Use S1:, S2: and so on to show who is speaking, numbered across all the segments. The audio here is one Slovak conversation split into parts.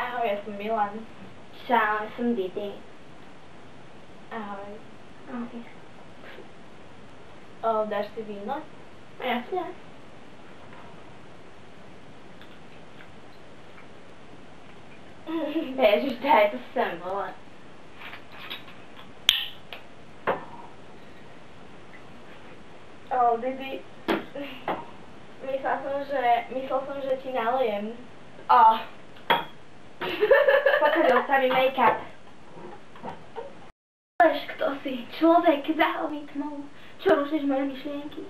S1: Ahoj, ja som Milan.
S2: Čau, ja som Didi.
S1: Ahoj.
S2: Ahoj.
S1: Dáš si víno?
S2: Jasne. Ježiš, daj to sem, vole.
S1: Didi, myslel som, že ti nalejem.
S2: Pokazil sa mi make-up. Vieš, kto si? Človek za mi tmou. Čo rušíš moje myšlienky?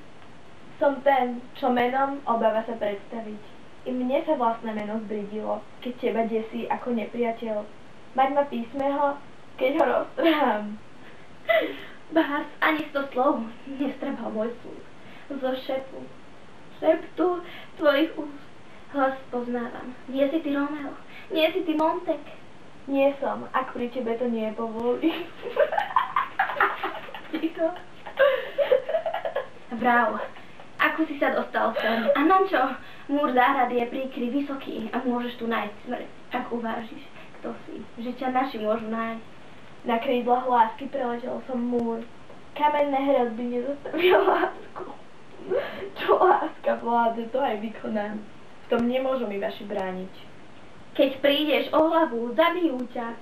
S1: Som ten, čo menom obáva sa predstaviť. I mne sa vlastné meno zbridilo, keď teba desí ako nepriateľ. Mať ma písmeho, keď ho roztrhám.
S2: Bás, ani 100 slov nestrabal môj sluch. Zo šeptu tvojich úst hlas poznávam. Nie si ty Romeo, nie si ty Montek.
S1: Nie som, ak pri tebe to nie povolí.
S2: Ticho. Vrav, ako si sa dostal sem? A na čo? Múr záhrady je príkry vysoký a môžeš tu nájsť smrť, ak uvážiš, kto si. Že ťa naši môžu nájsť.
S1: Na krídlach lásky preležel som múr. Kamenné hrozby nezastavia lásku. Čo láska vládne, to aj vykonám. V tom nemôžu mi vaši brániť.
S2: Keď prídeš o hlavu, zabijú ťa.